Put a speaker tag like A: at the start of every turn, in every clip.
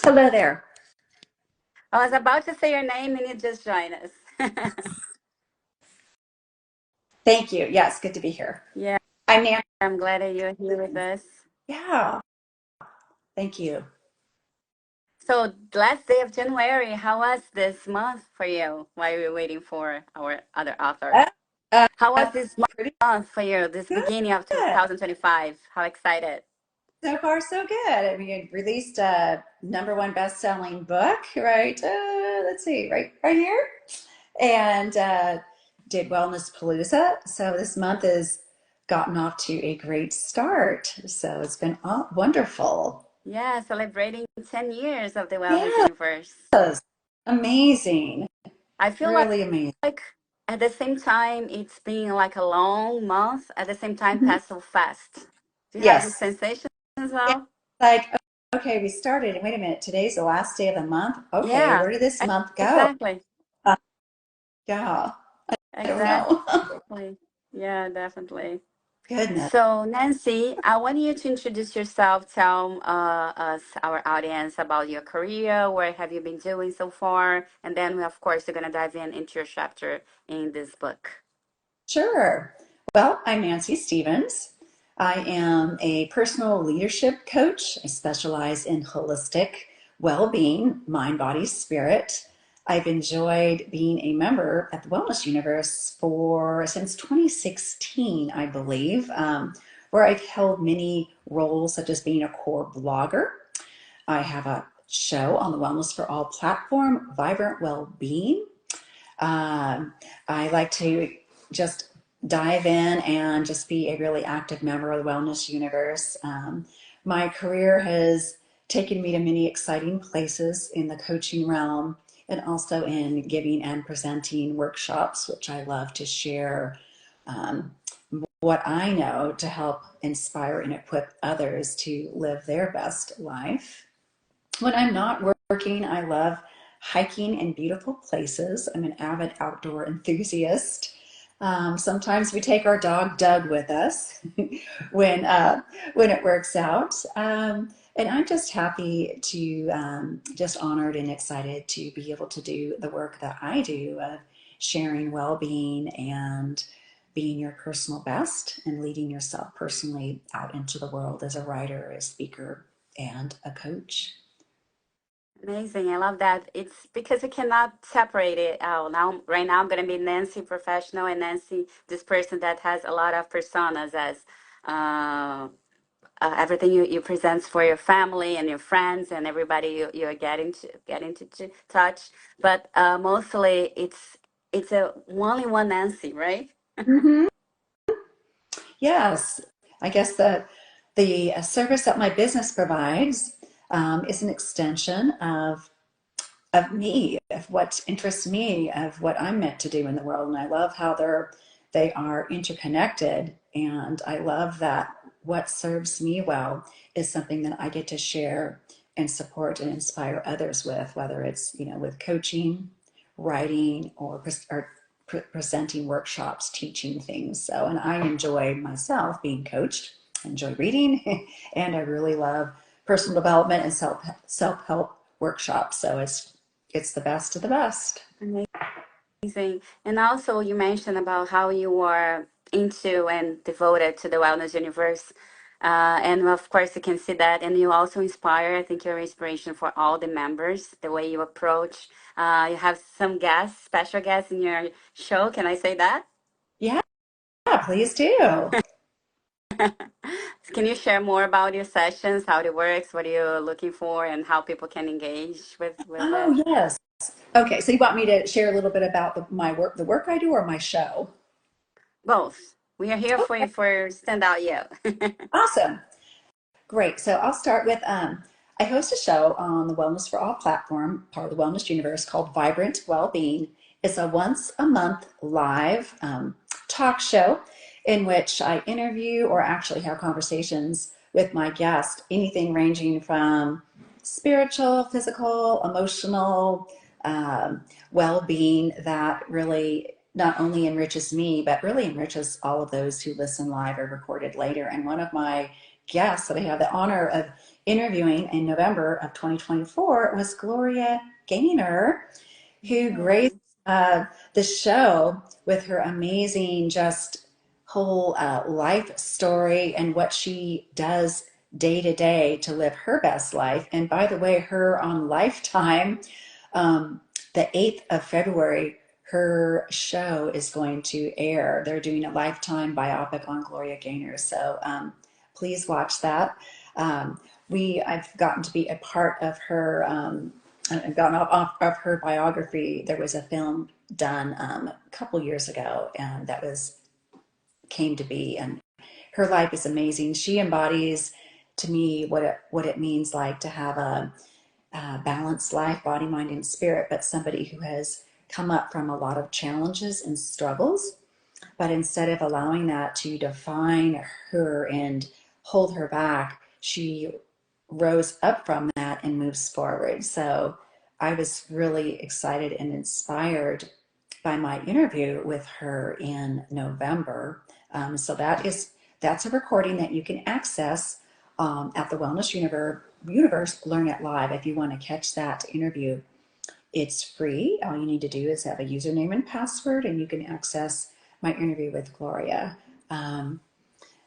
A: Hello there.
B: I was about to say your name and you just joined us.
A: Thank you. Yes, good to be here.
B: Yeah,
A: I'm Nancy.
B: I'm glad that you're here with us.
A: Yeah, thank you.
B: So, last day of January, how was this month for you while we were waiting for our other author?
A: Uh, uh,
B: How was this
A: Pretty
B: month for you, this
A: good.
B: beginning of 2025? How excited?
A: So far, so good. I mean, it released a #1 best-selling book, right? Let's see, right here, and did Wellness Palooza. So this month has gotten off to a great start. So it's been wonderful.
B: Yeah, celebrating 10 years of the Wellness
A: Yes,
B: Universe.
A: amazing,
B: I feel
A: really amazing.
B: like at the same time, it's been like a long month, at the same time,
A: Mhm.
B: passed so fast. Do you have this
A: Yes.
B: sensation as
A: Yeah,
B: well?
A: like, okay, we started, and wait a minute, today's the last day of the month. Okay,
B: Yeah,
A: where did this month go?
B: exactly.
A: Uh, yeah, I don't know.
B: Exactly. Yeah, definitely.
A: Goodness.
B: So, Nancy, I want you to introduce yourself, tell us, our audience, about your career, what have you been doing so far, and then, of course, we're going to dive into your chapter in this book.
A: Sure. Well, I'm Nancy Stevens. I am a personal leadership coach. I specialize in holistic well-being, mind, body, spirit. I've enjoyed being a member at the Wellness Universe for since 2016, I believe, where I've held many roles, such as being a core blogger. I have a show on the Wellness for All platform, Vibrant Well-Being. Um, I like to just dive in and just be a really active member of the wellness universe. My career has taken me to many exciting places in the coaching realm and also in giving and presenting workshops, which I love to share um, what I know to help inspire and equip others to live their best life. When I'm not working, I love hiking in beautiful places. I'm an avid outdoor enthusiast. Sometimes we take our dog Doug with us when when it works out. And I'm just happy to just honored and excited to be able to do the work that I do of sharing well-being and being your personal best and leading yourself personally out into the world as a writer, a speaker, and a coach.
B: Amazing. I love that. It's because we cannot separate it out. Now, right now, I'm going to be Nancy professional and Nancy, this person that has a lot of personas as uh, everything you present for your family and your friends and everybody you're getting to touch. But mostly, it's a only one Nancy, right?
A: Mhm. Yes, I guess the service that my business provides is an extension of me, of what interests me, of what I'm meant to do in the world, and I love how they are interconnected, and I love that what serves me well is something that I get to share and support and inspire others with, whether it's with coaching, writing, or presenting workshops, teaching things. So, and I enjoy myself being coached, I enjoy reading, and I really love personal development and self-help workshops. So it's the best of the best.
B: Amazing. And also, you mentioned about how you are into and devoted to the wellness universe. And of course, you can see that. And you also inspire, I think you're inspiration for all the members, the way you approach. You have some guests, special guests in your show. Can I say that?
A: Yeah, please do.
B: Can you share more about your sessions, how it works, what you're looking for, and how people can engage with it?
A: Oh, yes. Okay, so you want me to share a little bit about my work, the work I do, or my show?
B: Both. We are here for you
A: Okay,
B: for Stand Out You.
A: awesome. Great. So I'll start with I host a show on the Wellness for All platform, part of the Wellness Universe, called Vibrant Wellbeing. It's a once a month live talk show in which I interview or actually have conversations with my guests, anything ranging from spiritual, physical, emotional, well-being that really not only enriches me, but really enriches all of those who listen live or recorded later. And one of my guests that I have the honor of interviewing in November of 2024 was Gloria Gaynor, who graced
B: Yeah.
A: the show with her amazing, just whole life story and what she does day to day to live her best life. And by the way, her on Lifetime, um, the 8th of February, her show is going to air. They're doing a Lifetime biopic on Gloria Gaynor. So please watch that. Um, I've gotten to be a part of her. I've gotten off of her biography. There was a film done a couple years ago, and that was came to be. And her life is amazing. She embodies to me what it means like to have a balanced life, body, mind, and spirit, but somebody who has come up from a lot of challenges and struggles. But instead of allowing that to define her and hold her back, she rose up from that and moves forward. So I was really excited and inspired by my interview with her in November. So that's a recording that you can access at the Universe Learn It Live. If you want to catch that interview, it's free. All you need to do is have a username and password, and you can access my interview with Gloria. Um,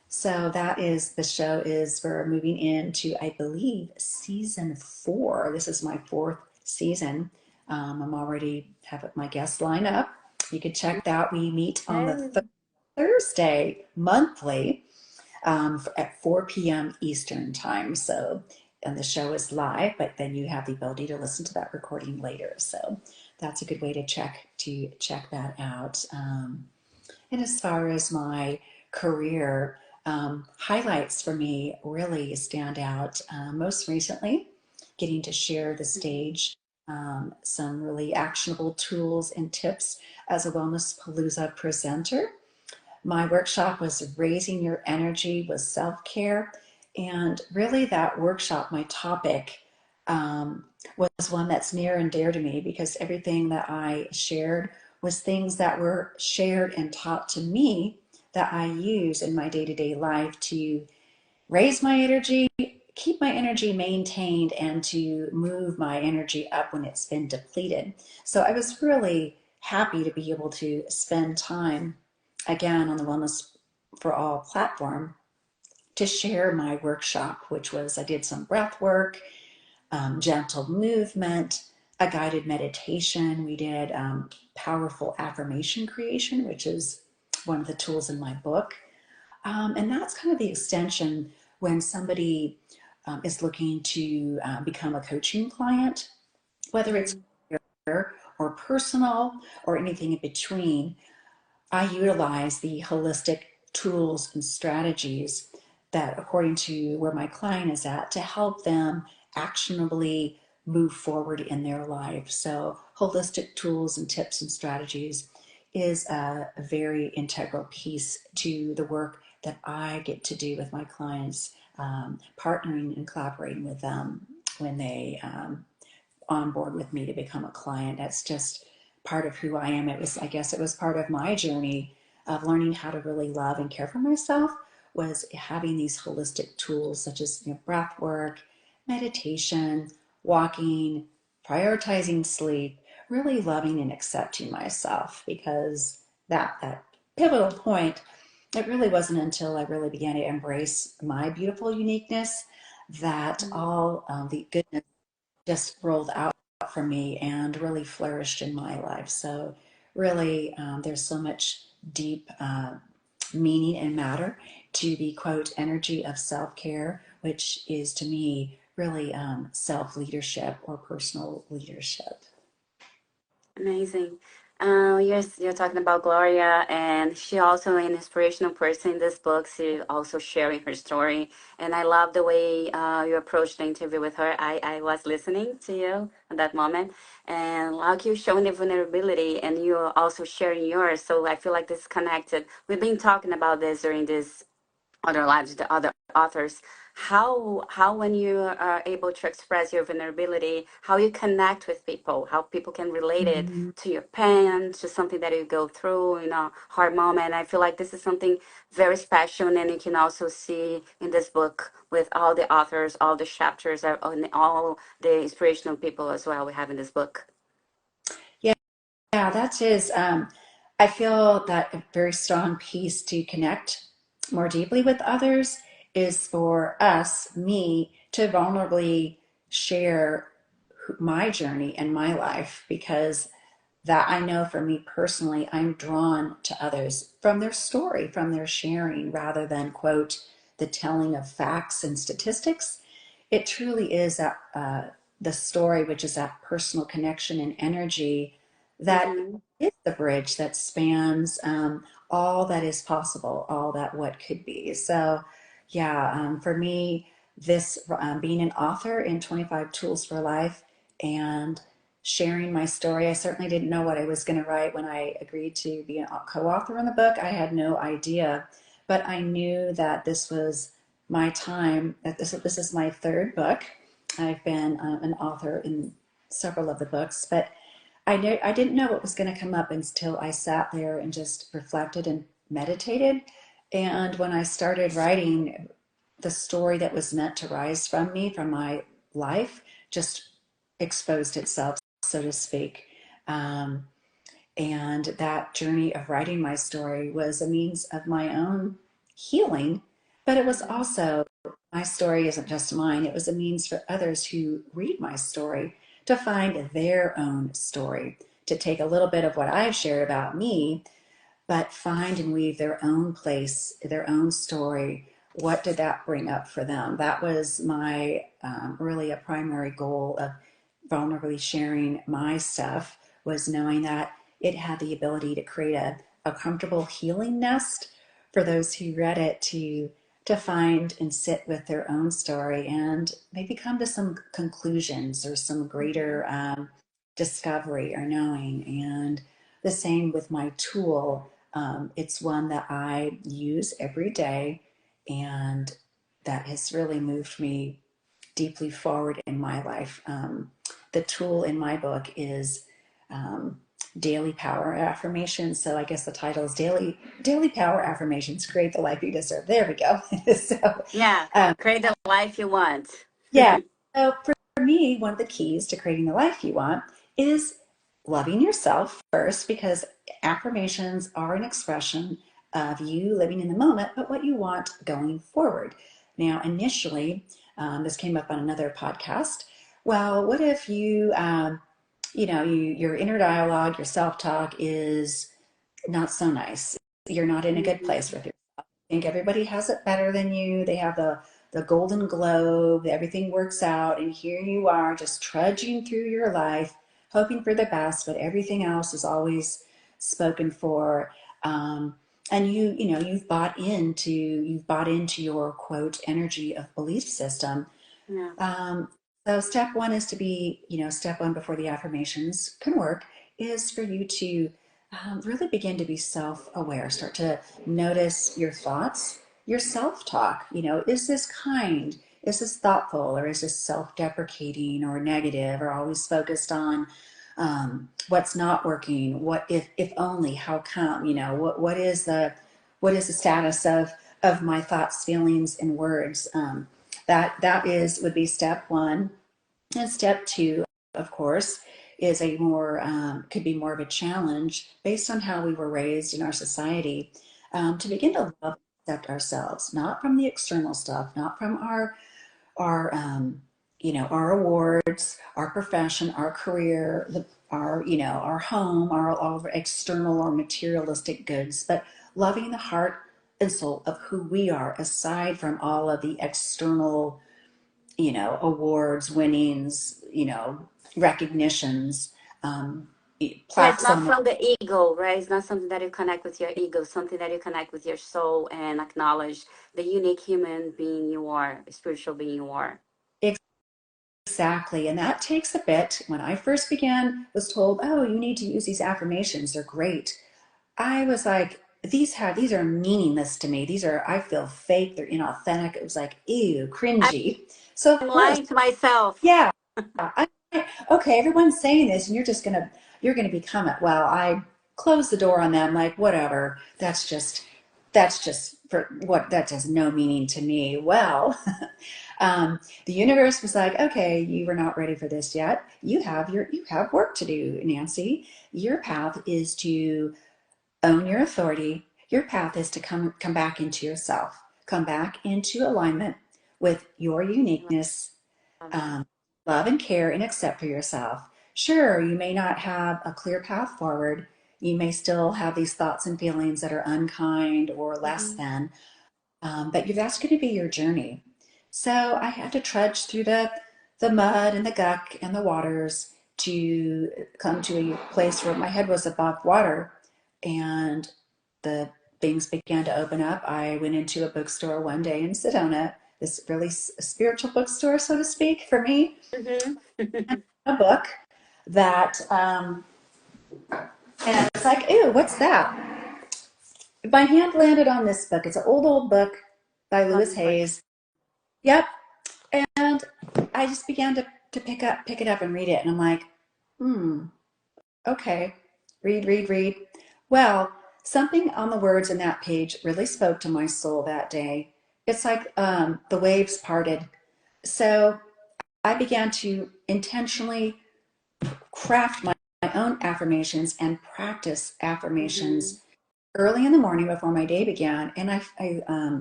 A: so that is the show is we're moving into, I believe, season 4. This is my 4th season. I'm already have my guests line up. You can check that. We meet on the
B: Hey.
A: Thursday monthly at 4 p.m. Eastern time. So, and the show is live, but then you have the ability to listen to that recording later. So that's a good way to check that out. And as far as my career, highlights for me really stand out. Most recently, getting to share the stage, some really actionable tools and tips as a Wellness Palooza presenter. My workshop was Raising Your Energy with Self-Care. And really, that workshop, my topic, um, was one that's near and dear to me because everything that I shared was things that were shared and taught to me that I use in my day to day life to raise my energy, keep my energy maintained, and to move my energy up when it's been depleted. So I was really happy to be able to spend time again on the Wellness for All platform to share my workshop, which was I did some breath work, gentle movement, a guided meditation. We did powerful affirmation creation, which is one of the tools in my book. And that's kind of the extension when somebody is looking to become a coaching client, whether it's
B: Mm.
A: career or personal or anything in between. I utilize the holistic tools and strategies that, according to where my client is at, to help them actionably move forward in their life. So, holistic tools and tips and strategies is a very integral piece to the work that I get to do with my clients, partnering and collaborating with them when they on board with me to become a client. That's just part of who I am. I guess it was part of my journey of learning how to really love and care for myself was having these holistic tools such as breath work, meditation, walking, prioritizing sleep, really loving and accepting myself because that pivotal point, it really wasn't until I really began to embrace my beautiful uniqueness that all the goodness just rolled out for me and really flourished in my life. So, really, there's so much deep meaning and matter to the quote energy of self care, which is to me really self leadership or personal leadership.
B: Amazing. You're talking about Gloria, and she also an inspirational person in this book. She also sharing her story, and I love the way you approached the interview with her. I was listening to you at that moment, and like you showing the vulnerability, and you're also sharing yours. So I feel like this is connected. We've been talking about this during this other lives, the other authors. how when you are able to express your vulnerability, how you connect with people, how people can relate it
A: Mhm.
B: to your pain, to something that you go through, hard moment. I feel like this is something very special, and then you can also see in this book with all the authors, all the chapters, and all the inspirational people as well we have in this book.
A: Yeah, yeah, that is, I feel that a very strong piece to connect more deeply with others is for us, me, to vulnerably share my journey and my life, because that I know for me personally, I'm drawn to others from their story, from their sharing, rather than, quote, the telling of facts and statistics. It truly is that the story, which is that personal connection and energy, that
B: Mm-hmm.
A: is the bridge that spans all that is possible, all that what could be. So, yeah, for me, this being an author in 25 Tools for Life and sharing my story, I certainly didn't know what I was going to write when I agreed to be a co-author in the book. I had no idea, but I knew that this was my time. That this is my third book. I've been an author in several of the books, but I didn't know what was going to come up until I sat there and just reflected and meditated. And when I started writing, the story that was meant to rise from me, from my life, just exposed itself, so to speak. Um, and that journey of writing my story was a means of my own healing, but it was also, my story isn't just mine, it was a means for others who read my story to find their own story, to take a little bit of what I've shared about me, but find and weave their own place, their own story. What did that bring up for them? That was my really a primary goal of vulnerably sharing my stuff, was knowing that it had the ability to create a comfortable healing nest for those who read it to find and sit with their own story and maybe come to some conclusions or some greater discovery or knowing. And the same with my tool. It's one that I use every day, and that has really moved me deeply forward in my life. The tool in my book is um, daily power affirmations. So I guess the title is daily power affirmations. Create the life you deserve. There we go. So
B: Yeah,
A: um,
B: create the life you want.
A: yeah. So for me, one of the keys to creating the life you want is loving yourself first, because affirmations are an expression of you living in the moment, but what you want going forward. Now, initially, this came up on another podcast. Well, what if your inner dialogue, your self-talk is not so nice? You're not in a good place
B: Mhm.
A: with think everybody has it better than you. They have the golden globe, everything works out, and here you are just trudging through your life, hoping for the best, but everything else is always spoken for. And you've bought into your quote energy of belief system.
B: Yeah.
A: um, so step one is to be, step one before the affirmations can work is for you to really begin to be self-aware. Start to notice your thoughts, your self-talk. Is this kind? Is this thoughtful? Or is this self-deprecating or negative, or always focused on what's not working? What if only, how come? What is the status of my thoughts, feelings, and words? That would be step one. And step two, of course, is a more could be more of a challenge based on how we were raised in our society, to begin to love and accept ourselves, not from the external stuff, not from our awards, our profession, our career, our home, all of our external or materialistic goods, but loving the heart and soul of who we are, aside from all of the external, awards, winnings, recognitions,
B: Yeah, it's
A: plaques
B: not
A: on the.
B: from the ego, right? It's not something that you connect with your ego, something that you connect with your soul and acknowledge the unique human being you are, spiritual being you are.
A: Exactly. And that takes a bit. When I first began, was told, oh, you need to use these affirmations. They're great. I was like, these are meaningless to me. These are, I feel fake. They're inauthentic. It was like, ew, cringy. So of
B: I'm
A: course,
B: lying to myself.
A: yeah, okay, everyone's saying this, and you're gonna become it. Well, I closed the door on them, like whatever. That's just for what that has no meaning to me. Well, the universe was like, okay, you were not ready for this yet. You have work to do, Nancy. Your path is to own your authority. Your path is to come back into yourself, come back into alignment with your uniqueness,
B: Love that.
A: um, love and care and accept for yourself. Sure, you may not have a clear path forward. You may still have these thoughts and feelings that are unkind or less
B: Hmm.
A: than, but that's going to be your journey. So I had to trudge through the mud and the guck and the waters to come to a place where my head was above water, and the things began to open up. I went into a bookstore one day in Sedona, this really spiritual bookstore, so to speak, for me,
B: Hmm.
A: a book that, and it's like, ooh, what's that? My hand landed on this book. It's an old book by
B: Love
A: Lewis
B: this book.
A: Hayes. Yep. And I just began to pick it up and read it. And I'm like, hmm, okay. Read. Well, something on the words in that page really spoke to my soul that day. It's like the waves parted. So I began to intentionally craft my own affirmations and practice
B: Hmm.
A: affirmations early in the morning before my day began, and I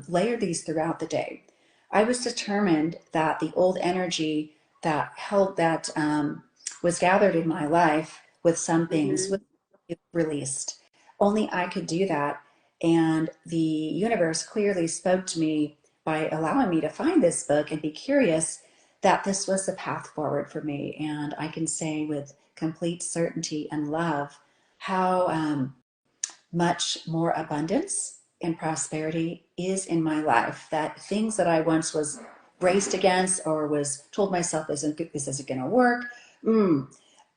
A: layered these throughout the day. I was determined that the old energy that was gathered in my life with some things
B: Hmm.
A: was released. Only I could do that, and the universe clearly spoke to me by allowing me to find this book and be curious that this was the path forward for me. And I can say with complete certainty and love how much more abundance and prosperity is in my life. That things that I once was braced against or was told myself this isn't going to work. Mm.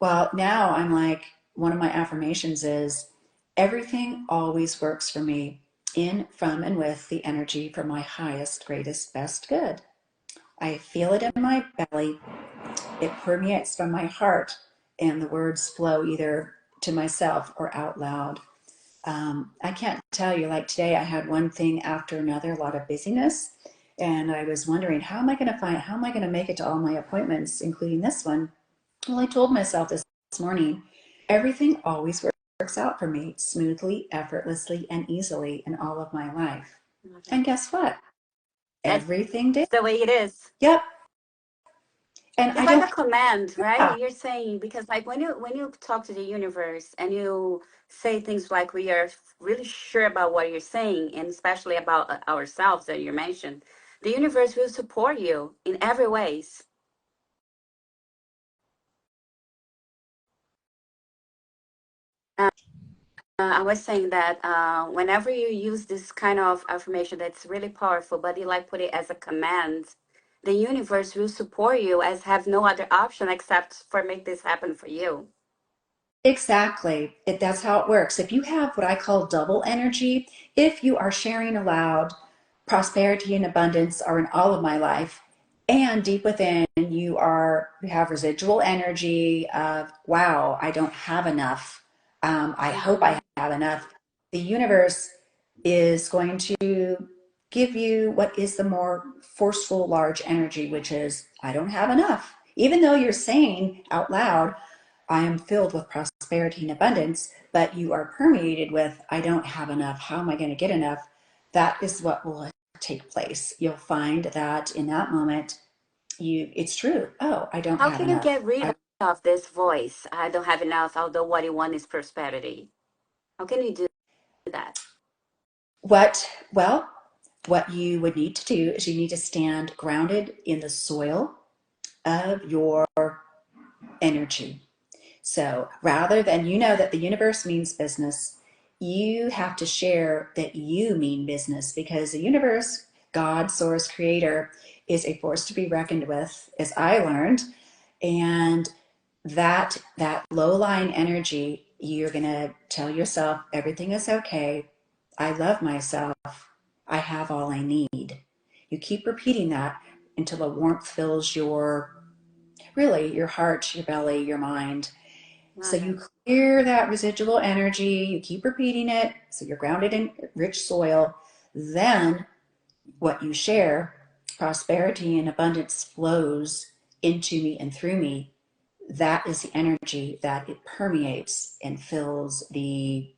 A: Well, now I'm like, one of my affirmations is everything always works for me in, from, and with the energy for my highest, greatest, best good. I feel it in my belly. It permeates from my heart, and the words flow either to myself or out loud. I can't tell you, like today, I had one thing after another, a lot of busyness. And I was wondering, how am I going to make it to all my appointments, including this one? Well, I told myself this morning, everything always works out for me smoothly, effortlessly, and easily in all of my life.
B: Love
A: And
B: that.
A: guess what?
B: That's
A: Everything did.
B: the way it is.
A: Yep. And
B: It's
A: I
B: like a
A: don't,
B: command, right?
A: yeah,
B: You're saying because like when you talk to the universe and you say things like we are really sure about what you're saying and especially about ourselves that you mentioned, the universe will support you in every ways. I was saying that whenever you use this kind of affirmation that's really powerful, but you like put it as a command, the universe will support you as have no other option except for make this happen for you.
A: exactly. That's how it works. If you have what I call double energy, if you are sharing aloud, prosperity and abundance are in all of my life, and deep within you have residual energy of, wow, I don't have enough. I hope I
B: Hmm.
A: have enough. The universe is going to give you what is the more forceful, large energy, which is, I don't have enough. Even though you're saying out loud, I am filled with prosperity and abundance, but you are permeated with, I don't have enough. How am I going to get enough? That is what will take place. You'll find that in that moment, it's true. Oh, I don't
B: How
A: have
B: can you
A: enough.
B: get rid of this voice? I don't have enough, although what you want is prosperity. How can you do that?
A: What, well, what you would need to do is you need to stand grounded in the soil of your energy. So rather than, you know that the universe means business, you have to share that you mean business, because the universe, God, source, creator, is a force to be reckoned with, as I learned. And that low line energy, you're going to tell yourself everything is okay. I love myself. I have all I need. You keep repeating that until the warmth fills really your heart, your belly, your mind. So
B: Love
A: you
B: it.
A: clear that residual energy, you keep repeating it, so you're grounded in rich soil. Then what you share, prosperity and abundance flows into me and through me. That is the energy that it permeates and fills the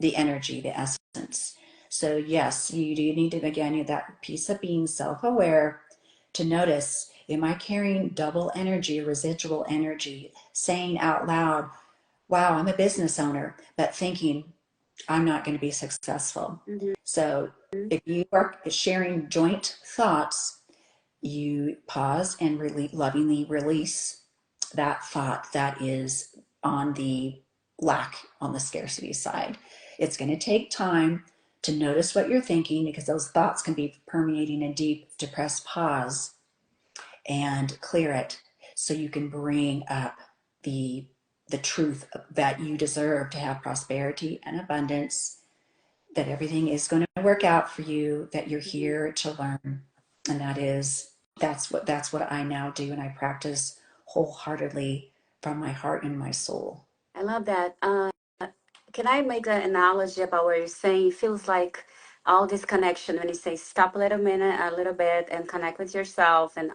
A: energy, the essence. So yes, you do need to again that piece of being self-aware to notice, am I carrying double energy, residual energy, saying out loud, wow, I'm a business owner, but thinking I'm not going to be successful.
B: Mm-hmm.
A: So if you are sharing joint thoughts, you pause and lovingly release that thought that is on the lack, on the scarcity side. It's going to take time to notice what you're thinking because those thoughts can be permeating a deep, depressed pause and clear it so you can bring up the the truth that you deserve to have prosperity and abundance, that everything is going to work out for you, that you're
B: Mm-hmm.
A: here to learn. And that's what I now do, and I practice wholeheartedly from my heart and my soul.
B: I love that. Can I make an analogy about what you're saying? It feels like all this connection when you say stop a little minute, a little bit, and connect with yourself, and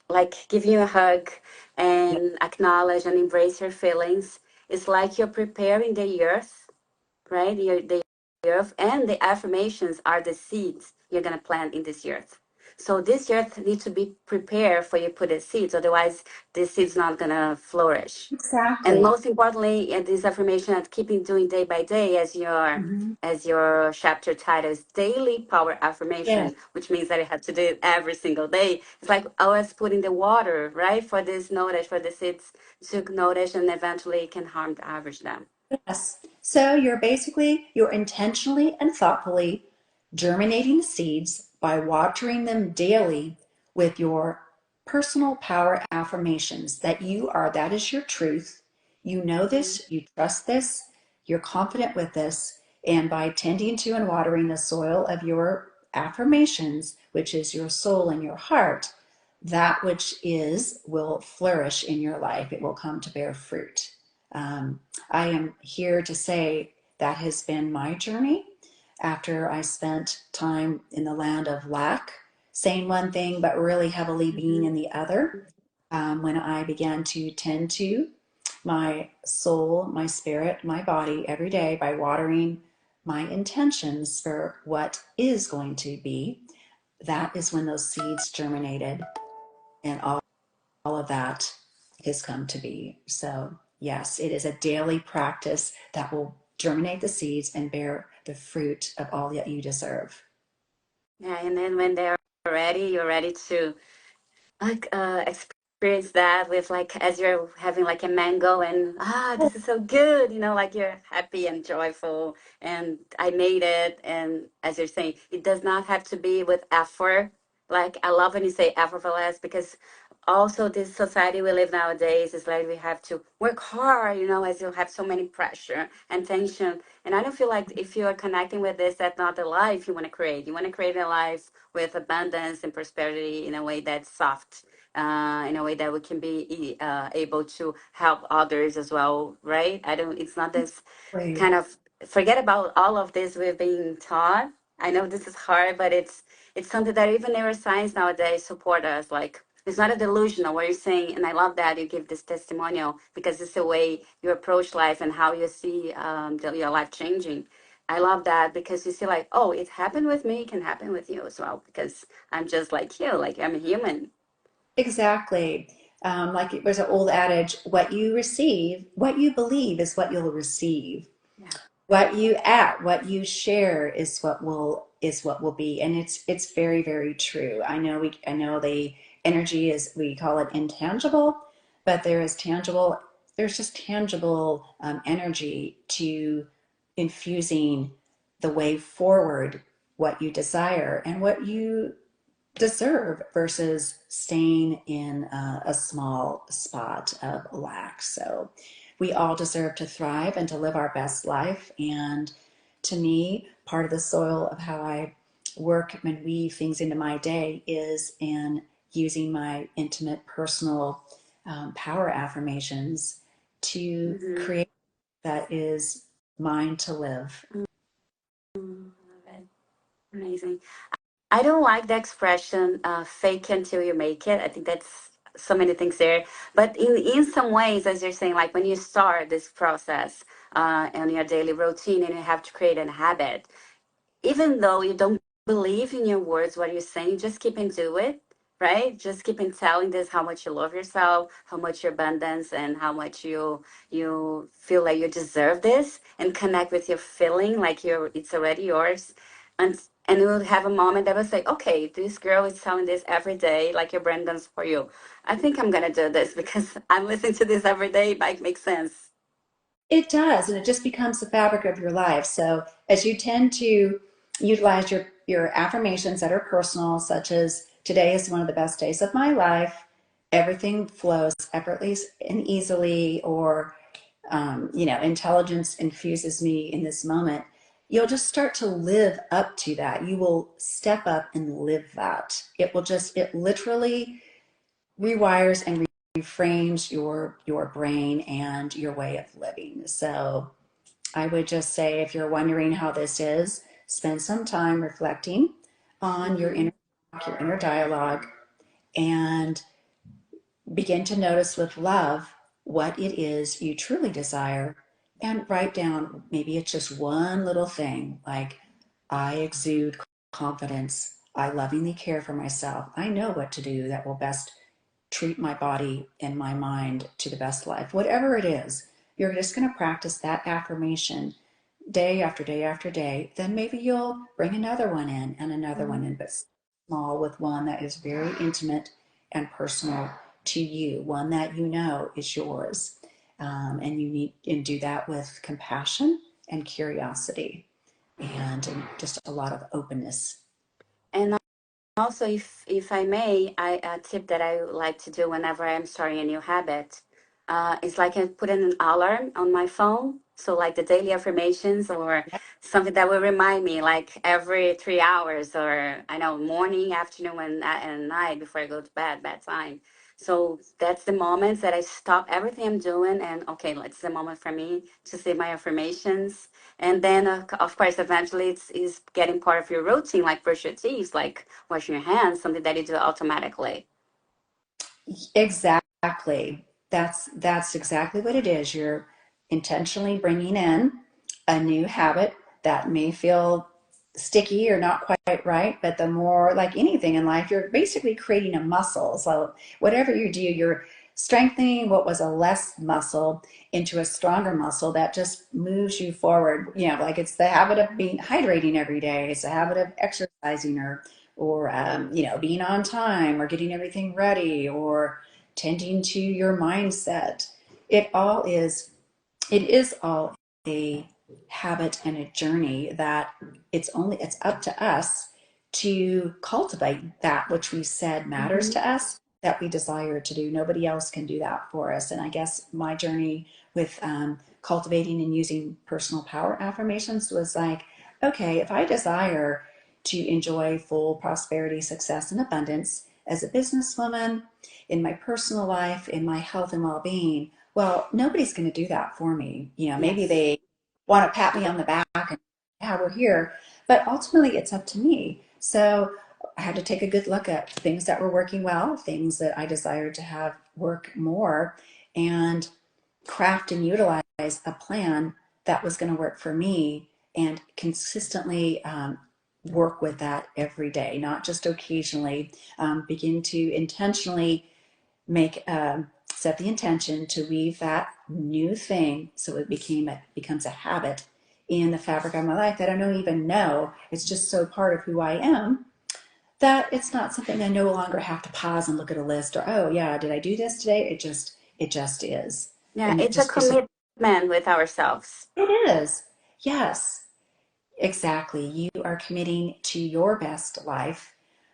B: like give you a hug
A: Yeah,
B: and acknowledge and embrace your feelings. It's like you're preparing the earth, right? The earth and the affirmations are the seeds you're gonna plant in this earth. So this earth needs to be prepared for you to put the seeds, otherwise the seed's not gonna flourish. And
A: exactly.
B: most importantly, this affirmation that keeping doing day by day,
A: Mm-hmm.
B: as your chapter title is daily power
A: Yes,
B: affirmation, which means that I have to do it every single day. It's like always putting the water, right, for this notice, for the seeds to notice, and eventually it can harm the average them.
A: yes. So you're intentionally and thoughtfully germinating the seeds by watering them daily with your personal power affirmations that that is your truth. You know
B: Mhm.
A: this, you trust this, you're confident with this, and by tending to and watering the soil of your affirmations, which is your soul and your heart, that which is will flourish in your life. It will come to bear fruit. I am here to say that has been my journey after I spent time in the land of lack, saying one thing but really heavily being
B: Mhm.
A: in the other. When I began to tend to my soul, my spirit, my body every day by watering my intentions for what is going to be, that is when those seeds germinated and all of that has come to be. So, yes, it is a daily practice that will germinate the seeds and bear the fruit of all that you deserve.
B: Yeah, and then when they're ready, you're ready to like experience that with like as you're having like a mango and this is so good, like you're happy and joyful and I made it. And as you're saying, it does not have to be with effort. Like I love when you say effortless, because also this society we live nowadays is like we have to work hard, as you have so many pressure and tension. And I don't feel like if you are connecting with this, that's not the life you want to create. You want to create a life with abundance and prosperity in a way that's soft, in a way that we can be able to help others as well, right? I don't. It's not this
A: Right.
B: kind of forget about all of this we've been taught. I know this is hard, but it's something that even neuroscience nowadays support us. Like it's not a delusional what you're saying, and I love that you give this testimonial because it's the way you approach life and how you see your life changing. I love that because you see, like, oh, it happened with me, it can happen with you as well because I'm just like you, like I'm a human.
A: Exactly. Like it was an old adage, what you believe is what you'll receive.
B: Yeah.
A: What you share is what will be, and it's very, very true. I know the energy is, we call it intangible, but there's just tangible energy to infusing the way forward, what you desire and what you deserve versus staying in a small spot of lack. So we all deserve to thrive and to live our best life. And to me, part of the soil of how I work and weave things into my day is in using my intimate, personal power affirmations to
B: Mm-hmm.
A: create that is mine to live.
B: Mm, love it. Amazing. I don't like the expression fake until you make it. I think that's so many things there. But in some ways, as you're saying, like when you start this process in your daily routine and you have to create a habit, even though you don't believe in your words, what you're saying, just keep and do it, right? Just keep and telling this how much you love yourself, how much your abundance, and how much you feel like you deserve this, and connect with your feeling like you're it's already yours, and you will have a moment that will say, okay, this girl is telling this every day, like your brand does for you. I think I'm gonna do this because I'm listening to this every day. It might make sense.
A: It does, and it just becomes the fabric of your life. So as you tend to utilize your affirmations that are personal, such as today is one of the best days of my life, everything flows effortlessly and easily, or intelligence infuses me in this moment. You'll just start to live up to that. You will step up and live that. It literally rewires and reframes your brain and your way of living. So I would just say, if you're wondering how this is, spend some time reflecting on
B: Mm-hmm.
A: your inner dialogue, and begin to notice with love what it is you truly desire, and write down, maybe it's just one little thing like, I exude confidence. I lovingly care for myself. I know what to do that will best treat my body and my mind to the best life. Whatever it is, you're just going to practice that affirmation day after day after day. Then maybe you'll bring another one in and another one in, but small, with one that is very intimate and personal to you, one that you know is yours. And you need and do that with compassion and curiosity, and just a lot of openness.
B: And also, if I may, a tip that I like to do whenever I'm starting a new habit is like I put in an alarm on my phone. So like the daily affirmations or something that will remind me like every 3 hours, or I know morning, afternoon, and night before I go to bed, bedtime. So that's the moments that I stop everything I'm doing and okay, it's the moment for me to say my affirmations. And then of course, eventually it's getting part of your routine, like brush your teeth, like washing your hands, something that you do automatically.
A: Exactly. That's exactly what it is. You're intentionally bringing in a new habit that may feel sticky or not quite right, but the more, like anything in life, you're basically creating a muscle. So whatever you do, you're strengthening what was a less muscle into a stronger muscle that just moves you forward. Like it's the habit of being hydrating every day. It's a habit of exercising, or being on time, or getting everything ready, or tending to your mindset. It all is it is all a habit and a journey that it's up to us to cultivate that which we said matters
B: Mm-hmm.
A: to us, that we desire to do. Nobody else can do that for us. And I guess my journey with cultivating and using personal power affirmations was like, okay, if I desire to enjoy full prosperity, success, and abundance as a businesswoman, in my personal life, in my health and well-being, well, nobody's going to do that for me. Maybe
B: Yes.
A: they want to pat me on the back and, yeah, we're here, but ultimately it's up to me. So I had to take a good look at things that were working well, things that I desired to have work more, and craft and utilize a plan that was going to work for me, and consistently work with that every day, not just occasionally. Begin to intentionally make set the intention to weave that new thing, so becomes a habit in the fabric of my life that I don't even know. It's just so part of who I am that it's not something I no longer have to pause and look at a list, or, oh yeah, did I do this today? It just is.
B: Yeah,
A: And
B: it's a
A: it's just
B: commitment with ourselves.
A: it is. Yes. Exactly. You are committing to your best life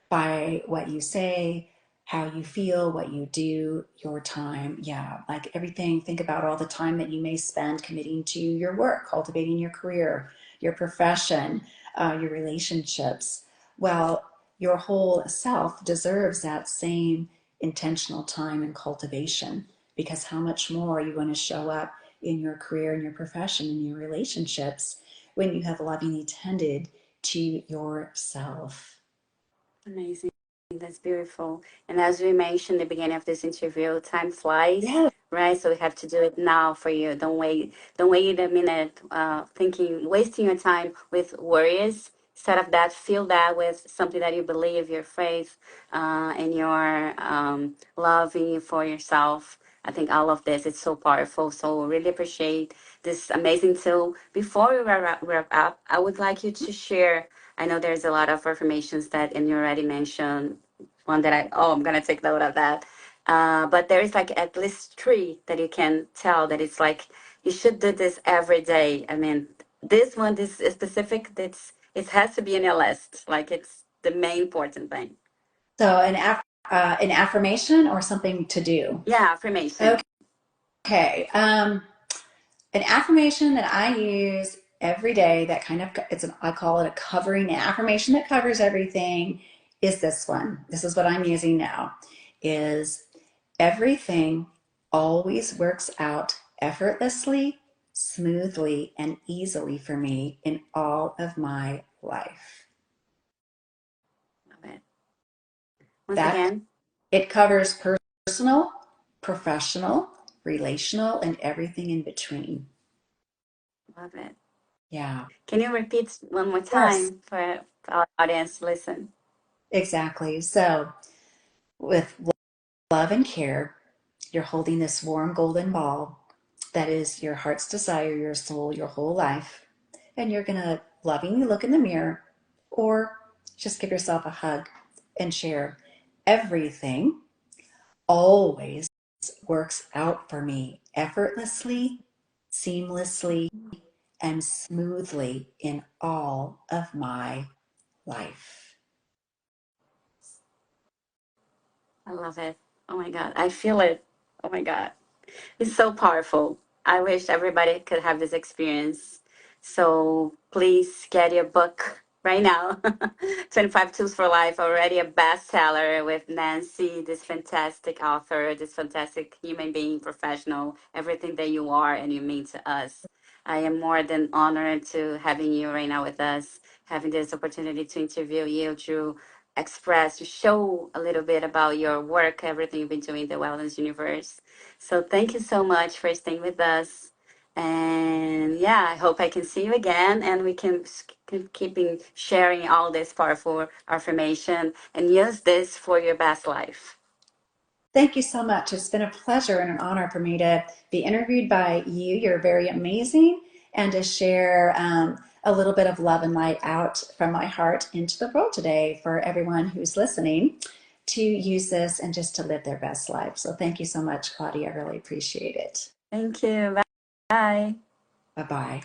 A: by what you say, how you feel, what you do, your time. Yeah, like everything. Think about all the time that you may spend committing to your work, cultivating your career, your profession, your relationships. Well, your whole self deserves that same intentional time and cultivation, because how much more are you going to show up in your career, in your profession, in your relationships when you have lovingly tended to yourself?
B: Amazing. That's beautiful. And as we mentioned at the beginning of this interview, time flies,
A: Yeah.
B: right? So we have to do it now for you. Don't wait. Don't wait a minute, thinking, wasting your time with worries. Instead of that, fill that with something that you believe, your faith, and your loving for yourself. I think all of this is so powerful. So really appreciate this amazing tool. Before we wrap up, I would like you to share. I know there's a lot of affirmations that, and you already mentioned one that I'm going to take note of that. But there is like at least three that you can tell that it's like, you should do this every day. I mean, this one, this is specific, it has to be in your list. Like it's the main important thing.
A: So an affirmation or something to do?
B: Yeah, affirmation.
A: Okay. An affirmation that I use every day that kind of I call it a covering an affirmation that covers everything is this one. This is what I'm using now. Is everything always works out effortlessly, smoothly, and easily for me in all of my life.
B: Love it. Once
A: That
B: again,
A: it covers personal, professional, relational, and everything in between.
B: love it.
A: Yeah.
B: Can you repeat one more
A: Yes,
B: time for our audience to listen?
A: exactly. So, with love and care, you're holding this warm golden ball that is your heart's desire, your soul, your whole life. And you're going to lovingly look in the mirror or just give yourself a hug and share everything always works out for me effortlessly, seamlessly, and smoothly in all of my life.
B: I love it. Oh my God. I feel it. Oh my God. It's so powerful. I wish everybody could have this experience. So please get your book right now. 25 Tools for Life, already a bestseller with Nancy, this fantastic author, this fantastic human being, professional, everything that you are and you mean to us. I am more than honored to having you right now with us, having this opportunity to interview you, to express, to show a little bit about your work, everything you've been doing in the wellness universe. So thank you so much for staying with us. And yeah, I hope I can see you again and we can keeping sharing all this powerful affirmation and use this for your best life.
A: Thank you so much. It's been a pleasure and an honor for me to be interviewed by you. You're very amazing, and to share a little bit of love and light out from my heart into the world today for everyone who's listening to use this and just to live their best life. So thank you so much, Claudia. I really appreciate it.
B: Thank you. Bye.
A: Bye bye.